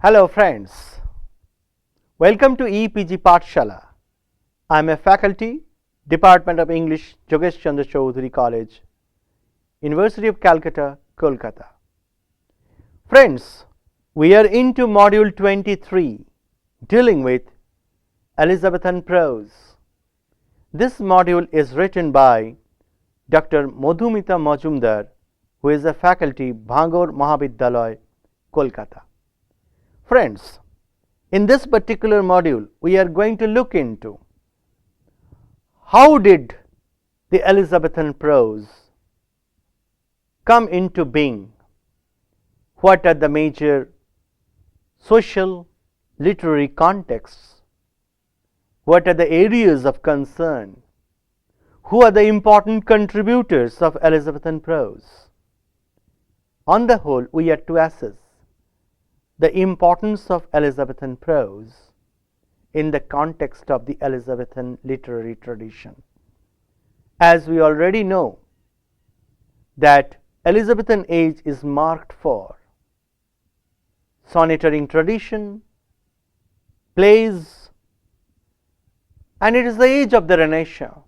Hello friends, welcome to EPG Pathshala. I am a faculty, Department of English, Jogesh Chandra Chaudhary College, University of Calcutta, Kolkata. Friends, we are into module 23 dealing with Elizabethan prose. This module is written by Dr. Madhumita Majumdar, who is a faculty, Bhangor Mahavidyalaya, Kolkata. Friends, in this particular module, we are going to look into how did the Elizabethan prose come into being, what are the major social, literary contexts, what are the areas of concern, who are the important contributors of Elizabethan prose. On the whole, we are to assess the importance of Elizabethan prose in the context of the Elizabethan literary tradition. As we already know that Elizabethan age is marked for sonneteering tradition, plays, and it is the age of the Renaissance.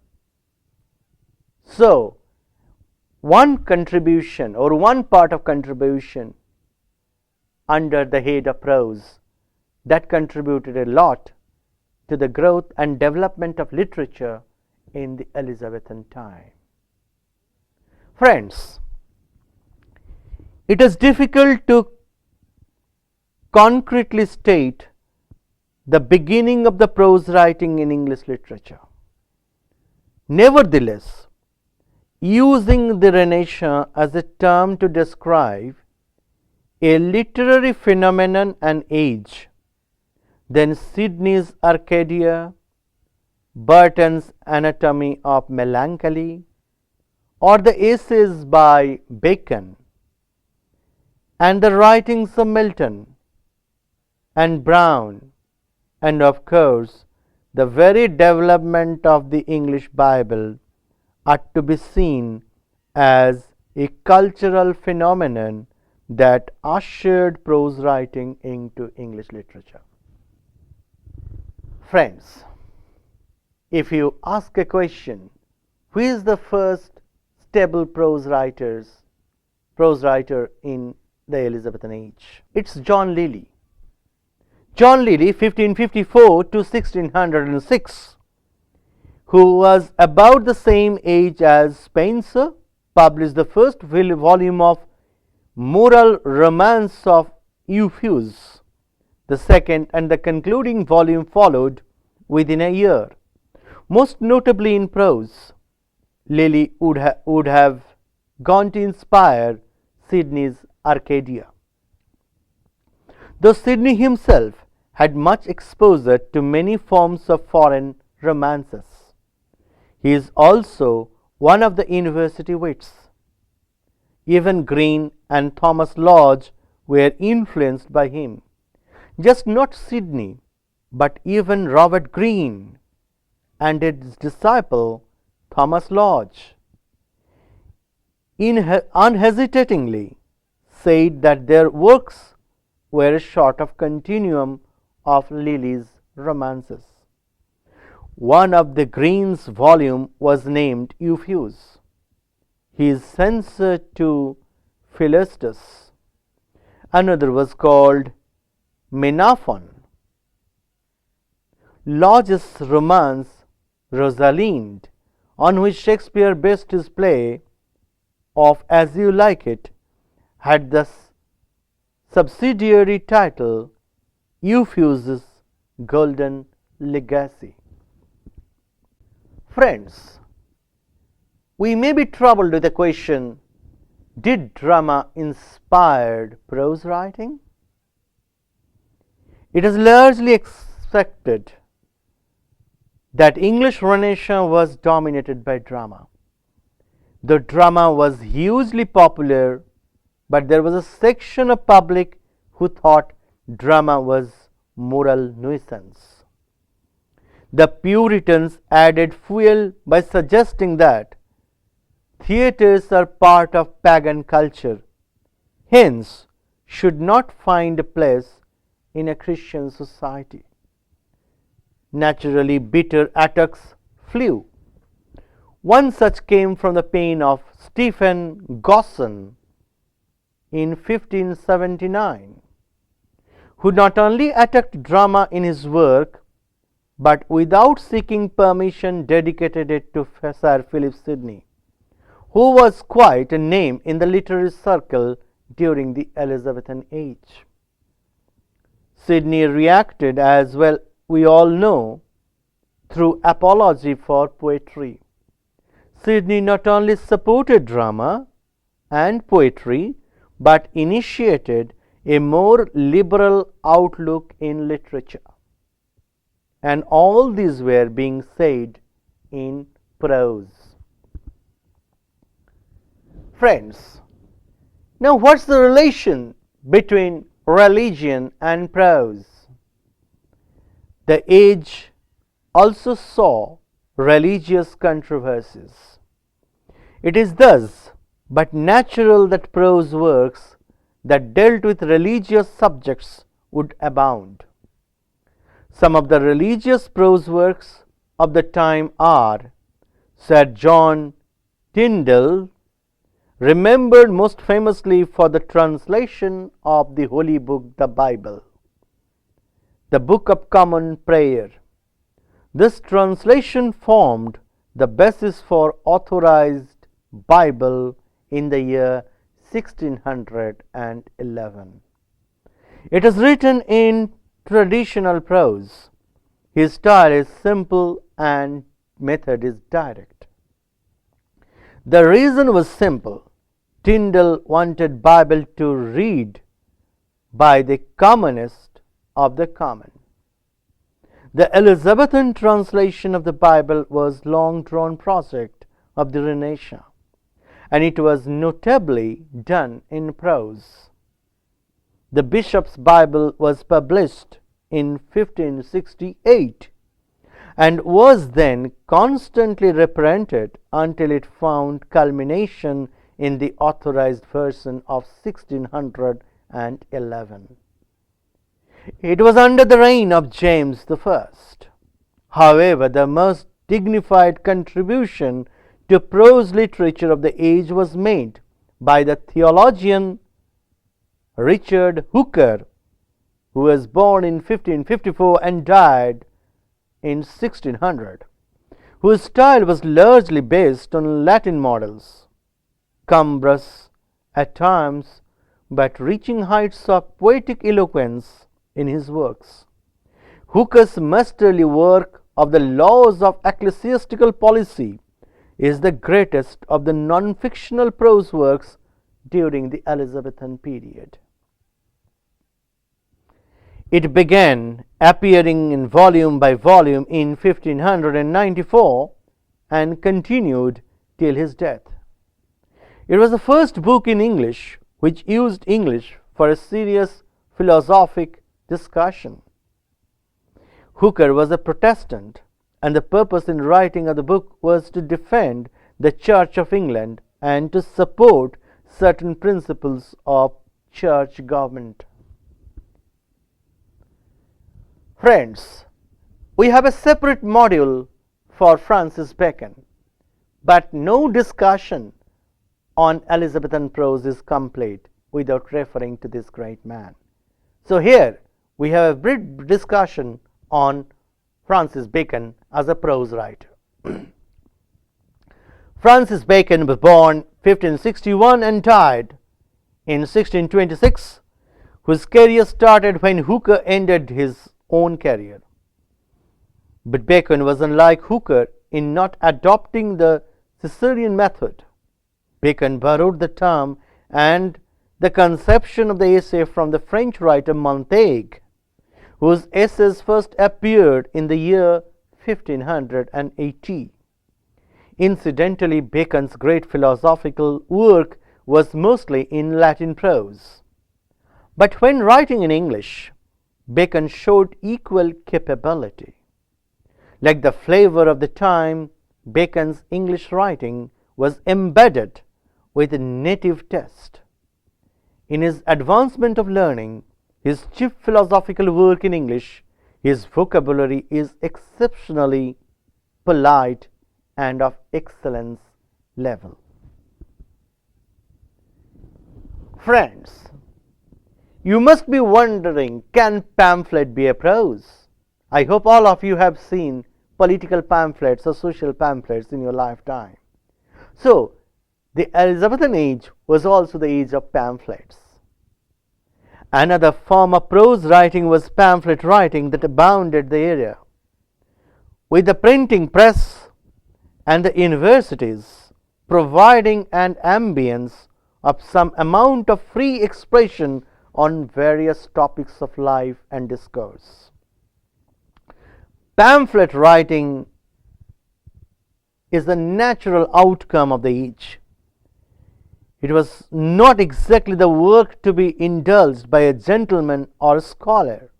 So, one contribution or one part of contribution under the head of prose that contributed a lot to the growth and development of literature in the Elizabethan time. Friends, it is difficult to concretely state the beginning of the prose writing in English literature. Nevertheless, using the Renaissance as a term to describe a literary phenomenon and age, then Sidney's Arcadia, Burton's Anatomy of Melancholy, or the essays by Bacon, and the writings of Milton and Browne, and of course the very development of the English Bible are to be seen as a cultural phenomenon that ushered prose writing into English literature. Friends, if you ask a question, who is the first stable prose writer in the Elizabethan age? It's John Lyly. John Lyly, 1554 to 1606, who was about the same age as Spenser, published the first volume of Moral Romance of Euphues. The second and the concluding volume followed within a year. Most notably in prose, Lyly would have gone to inspire Sidney's Arcadia. Though Sidney himself had much exposure to many forms of foreign romances, he is also one of the university wits. Even Green and Thomas Lodge were influenced by him. Just not Sidney, but even Robert Greene and his disciple Thomas Lodge unhesitatingly said that their works were a sort of continuum of Lyly's romances. One of the Greene's volume was named Euphues. His censor to Philistus. Another was called Menaphon. Lodge's romance Rosalind, on which Shakespeare based his play of As You Like It, had the subsidiary title Euphues' Golden Legacy. Friends, we may be troubled with the question, did drama inspire prose writing? It is largely expected that English Renaissance was dominated by drama. The drama was hugely popular, but there was a section of public who thought drama was moral nuisance. The Puritans added fuel by suggesting that theatres are part of pagan culture, hence should not find a place in a Christian society. Naturally, bitter attacks flew. One such came from the pen of Stephen Jonson in 1579, who not only attacked drama in his work, but without seeking permission dedicated it to Sir Philip Sidney, who was quite a name in the literary circle during the Elizabethan age. Sidney reacted, as well we all know, through apology for poetry. Sidney not only supported drama and poetry, but initiated a more liberal outlook in literature. And all these were being said in prose. Friends, now what's the relation between religion and prose? The age also saw religious controversies. It is thus but natural that prose works that dealt with religious subjects would abound. Some of the religious prose works of the time are Sir John Tyndale, remembered most famously for the translation of the Holy Book, the Bible, the Book of Common Prayer. This translation formed the basis for authorized Bible in the year 1611. It is written in traditional prose. His style is simple and method is direct. The reason was simple. Tyndale wanted Bible to read by the commonest of the common. The Elizabethan translation of the Bible was long drawn project of the Renaissance, and it was notably done in prose. The Bishop's Bible was published in 1568 and was then constantly reprinted until it found culmination in the authorized version of 1611. It was under the reign of James I. However, the most dignified contribution to prose literature of the age was made by the theologian Richard Hooker, who was born in 1554 and died in 1600, whose style was largely based on Latin models, cumbrous at times, but reaching heights of poetic eloquence in his works. Hooker's masterly work of the Laws of Ecclesiastical Policy is the greatest of the non-fictional prose works during the Elizabethan period. It began appearing in volume by volume in 1594 and continued till his death. It was the first book in English which used English for a serious philosophic discussion. Hooker was a Protestant, and the purpose in writing of the book was to defend the Church of England and to support certain principles of church government. Friends, we have a separate module for Francis Bacon, but no discussion on Elizabethan prose is complete without referring to this great man. So here we have a brief discussion on Francis Bacon as a prose writer. Francis Bacon was born 1561 and died in 1626, whose career started when Hooker ended his own career. But Bacon was unlike Hooker in not adopting the Caesarean method. Bacon borrowed the term and the conception of the essay from the French writer Montaigne, whose essays first appeared in the year 1580. Incidentally, Bacon's great philosophical work was mostly in Latin prose. But when writing in English, Bacon showed equal capability. Like the flavor of the time, Bacon's English writing was embedded with a native taste. In his advancement of learning, his chief philosophical work in English, his vocabulary is exceptionally polite and of excellence level. Friends, you must be wondering, can pamphlet be a prose? I hope all of you have seen political pamphlets or social pamphlets in your lifetime. So, the Elizabethan age was also the age of pamphlets. Another form of prose writing was pamphlet writing that abounded the area. With the printing press and the universities providing an ambience of some amount of free expression on various topics of life and discourse. Pamphlet writing is the natural outcome of the age. It was not exactly the work to be indulged by a gentleman or a scholar.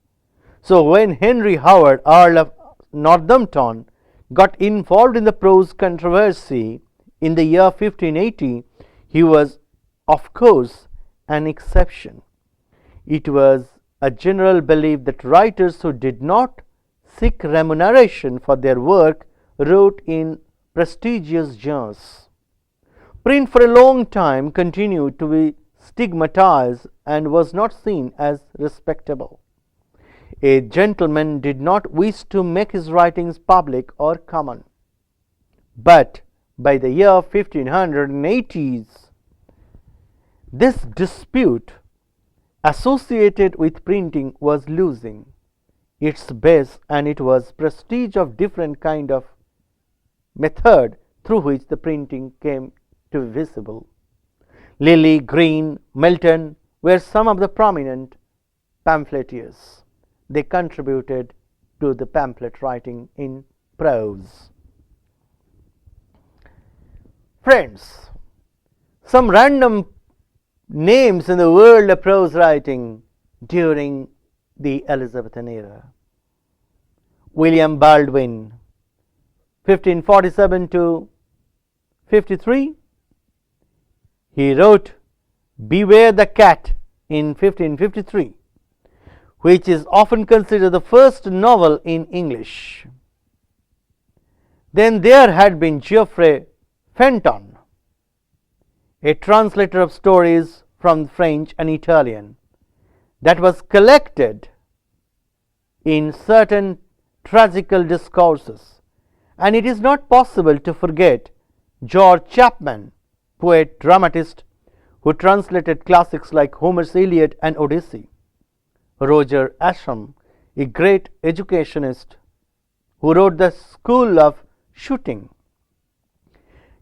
So when Henry Howard, Earl of Northampton, got involved in the prose controversy in the year 1580, he was, of course, an exception. It was a general belief that writers who did not seek remuneration for their work wrote in prestigious genres. Print for a long time continued to be stigmatized and was not seen as respectable. A gentleman did not wish to make his writings public or common. But by the year 1580s, this dispute associated with printing was losing its base, and it was prestige of different kind of method through which the printing came to be visible. Lilly, Green, Milton were some of the prominent pamphleteers. They contributed to the pamphlet writing in prose. Friends, some random names in the world of prose writing during the Elizabethan era. William Baldwin, 1547 to 53. He wrote Beware the Cat in 1553, which is often considered the first novel in English. Then there had been Geoffrey Fenton, a translator of stories from French and Italian, that was collected in certain tragical discourses. And it is not possible to forget George Chapman, poet dramatist, who translated classics like Homer's Iliad and Odyssey. Roger Ascham, a great educationist, who wrote the School of Shooting.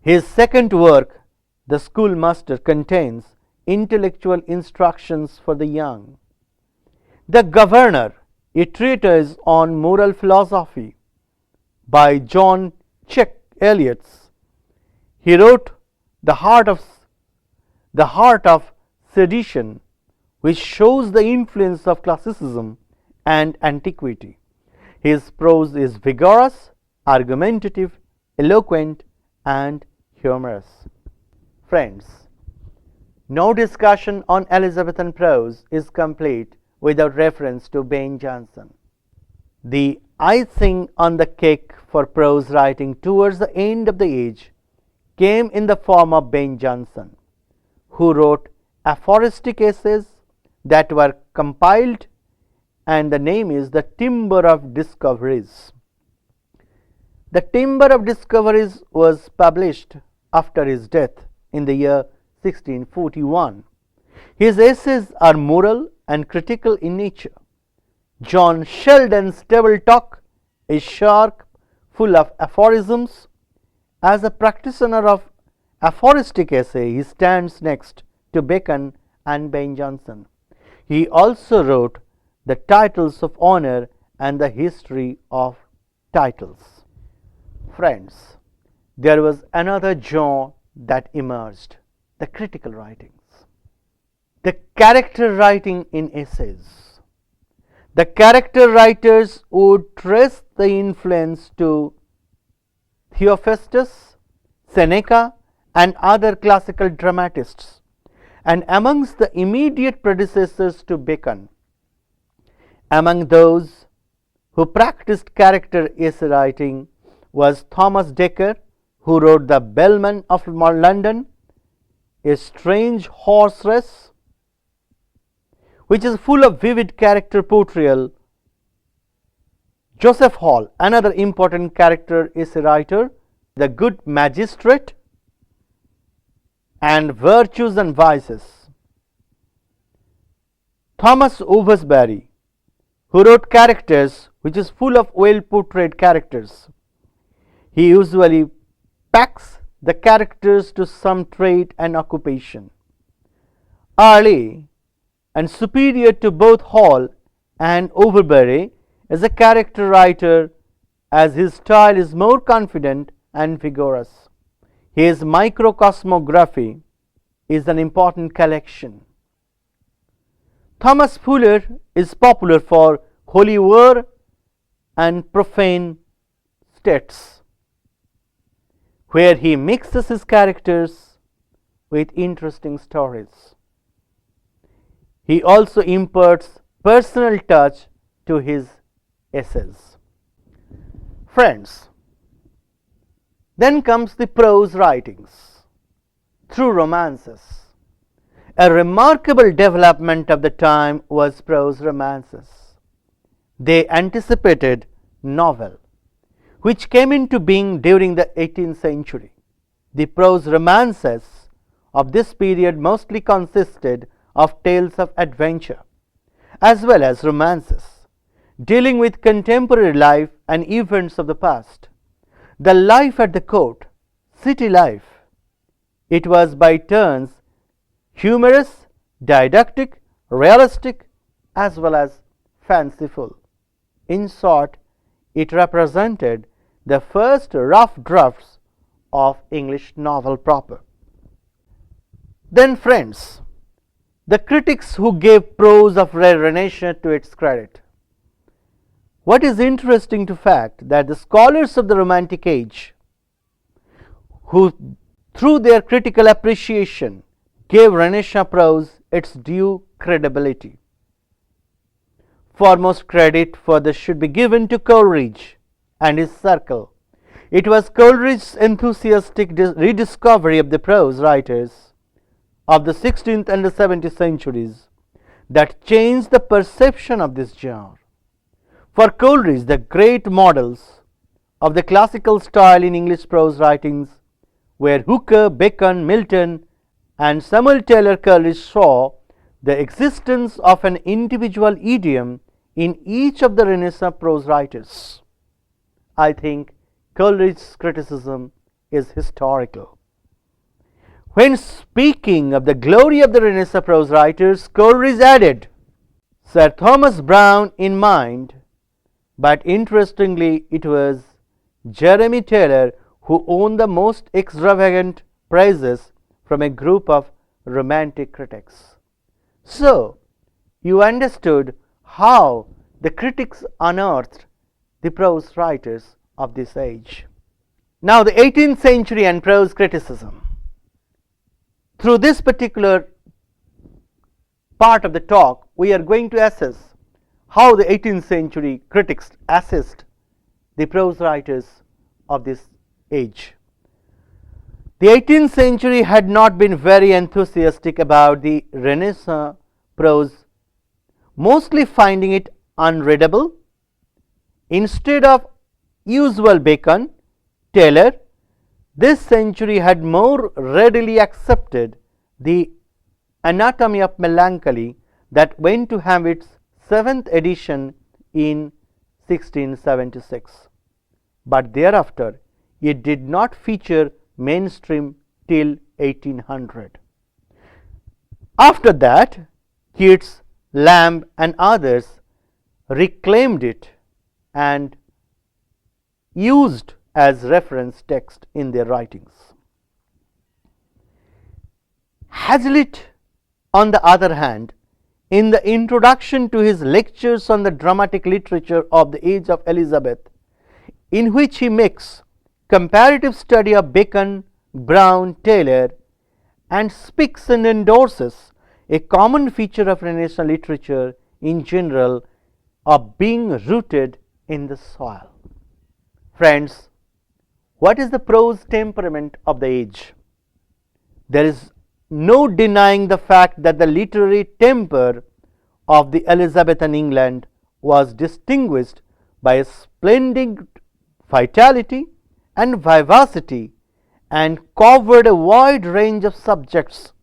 His second work, The Schoolmaster, contains intellectual instructions for the young. The Governor, a treatise on moral philosophy by John Check Eliot. He wrote The Heart of Sedition, which shows the influence of classicism and antiquity. His prose is vigorous, argumentative, eloquent, and humorous. Friends, no discussion on Elizabethan prose is complete without reference to Ben Jonson. The icing on the cake for prose writing towards the end of the age came in the form of Ben Jonson, who wrote aphoristic essays that were compiled, and the name is The Timber of Discoveries. The Timber of Discoveries was published after his death in the year 1641. His essays are moral and critical in nature. John Sheldon's Table Talk is sharp, full of aphorisms. As a practitioner of aphoristic essay, he stands next to Bacon and Ben Jonson. He also wrote the Titles of Honor and the History of Titles. Friends, there was another genre that emerged, the critical writings. The character writing in essays. The character writers would trace the influence to Theophrastus, Seneca, and other classical dramatists, and amongst the immediate predecessors to Bacon, Among those who practiced character essay writing was Thomas Dekker, who wrote The Bellman of London, A Strange Horse Race, which is full of vivid character portrayal. Joseph Hall, another important character essay writer, The Good Magistrate, and Virtues and Vices. Thomas Oversbury, who wrote Characters, which is full of well portrayed characters. He usually packs the characters to some trait and occupation. Early and superior to both Hall and Overbury is a character writer, as his style is more confident and vigorous. His microcosmography is an important collection. Thomas Fuller is popular for holy war and profane states, where he mixes his characters with interesting stories. He also imparts personal touch to his essays. Friends, then comes the prose writings through romances. A remarkable development of the time was prose romances. They anticipated novel, which came into being during the 18th century. The prose romances of this period mostly consisted of tales of adventure, as well as romances dealing with contemporary life and events of the past. The life at the court, city life, it was by turns humorous, didactic, realistic, as well as fanciful. In short, it represented the first rough drafts of English novel proper. Then friends, the critics who gave Prose of Renaissance to its credit. What is interesting to fact that the scholars of the Romantic age, who through their critical appreciation gave Renaissance prose its due credibility. Foremost credit for this should be given to Coleridge and his circle. It was Coleridge's enthusiastic rediscovery of the prose writers of the 16th and the 17th centuries that changed the perception of this genre. For Coleridge, the great models of the classical style in English prose writings were Hooker, Bacon, Milton, and Samuel Taylor. Coleridge saw the existence of an individual idiom in each of the Renaissance prose writers. I think Coleridge's criticism is historical. When speaking of the glory of the Renaissance prose writers, Coleridge added Sir Thomas Browne in mind, but interestingly it was Jeremy Taylor who won the most extravagant praises from a group of romantic critics. So, you understood how the critics unearthed the prose writers of this age. Now, the 18th century and prose criticism. Through this particular part of the talk, we are going to assess how the 18th century critics assessed the prose writers of this age. The 18th century had not been very enthusiastic about the Renaissance prose, mostly finding it unreadable. Instead of usual Bacon, Taylor, this century had more readily accepted the Anatomy of Melancholy that went to have its 7th edition in 1676. But thereafter, it did not feature mainstream till 1800. After that, Keats, Lamb, and others reclaimed it and used as reference text in their writings. Hazlitt, on the other hand, in the introduction to his lectures on the dramatic literature of the age of Elizabeth, in which he makes comparative study of Bacon, Browne, Taylor, and speaks and endorses a common feature of Renaissance literature in general, of being rooted in the soil. Friends, what is the prose temperament of the age? There is no denying the fact that the literary temper of the Elizabethan England was distinguished by a splendid vitality and vivacity, and covered a wide range of subjects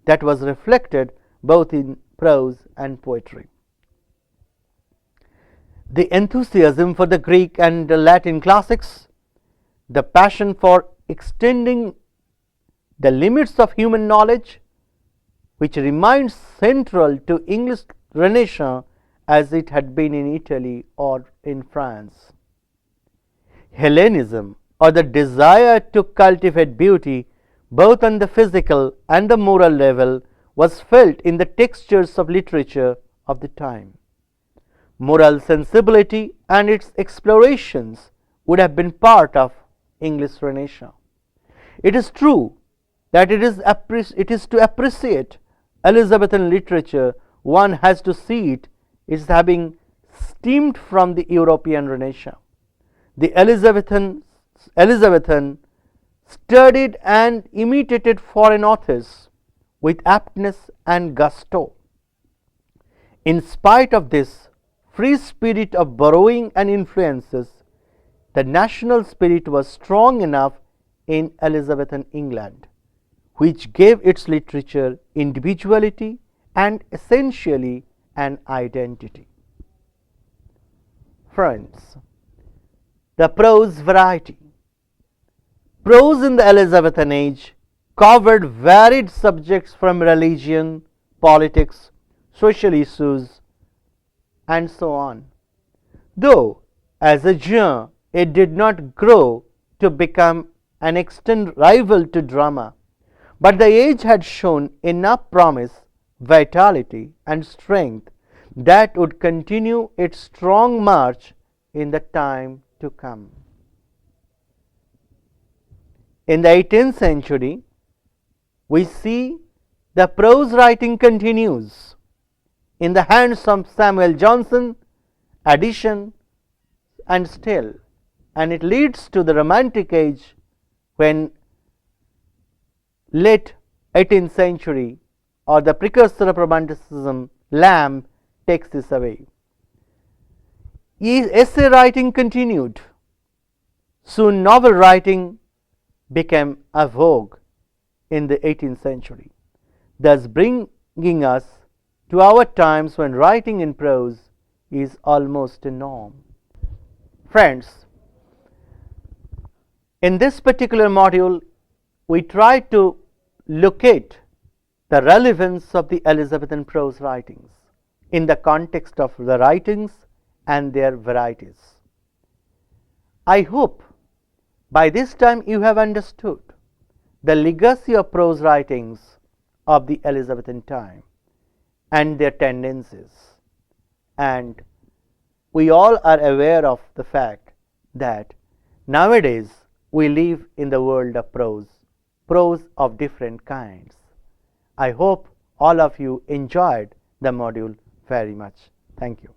that was reflected both in prose and poetry. The enthusiasm for the Greek and the Latin classics, the passion for extending the limits of human knowledge, which remains central to English Renaissance as it had been in Italy or in France. Hellenism, or the desire to cultivate beauty both on the physical and the moral level, was felt in the textures of literature of the time. Moral sensibility and its explorations would have been part of English Renaissance. It is true that it is to appreciate Elizabethan literature, one has to see it as having stemmed from the European Renaissance. The Elizabethan studied and imitated foreign authors with aptness and gusto. In spite of this free spirit of borrowing and influences, the national spirit was strong enough in Elizabethan England, which gave its literature individuality and essentially an identity. Friends, the prose variety. Prose in the Elizabethan age covered varied subjects from religion, politics, social issues, and so on. Though, as a genre, it did not grow to become an extant rival to drama, but the age had shown enough promise, vitality, and strength that would continue its strong march in the time to come. In the 18th century, we see the prose writing continues in the hands of Samuel Jonson, Addison, and Steele, and it leads to the Romantic age, when late 18th century or the precursor of Romanticism, Lamb, takes this away. Essay writing continued. Soon novel writing became a vogue in the 18th century, thus bringing us to our times when writing in prose is almost a norm. Friends, in this particular module, we try to locate the relevance of the Elizabethan prose writings in the context of the writings and their varieties. I hope by this time you have understood the legacy of prose writings of the Elizabethan time and their tendencies, and we all are aware of the fact that nowadays we live in the world of prose of different kinds. I hope all of you enjoyed the module very much. Thank you.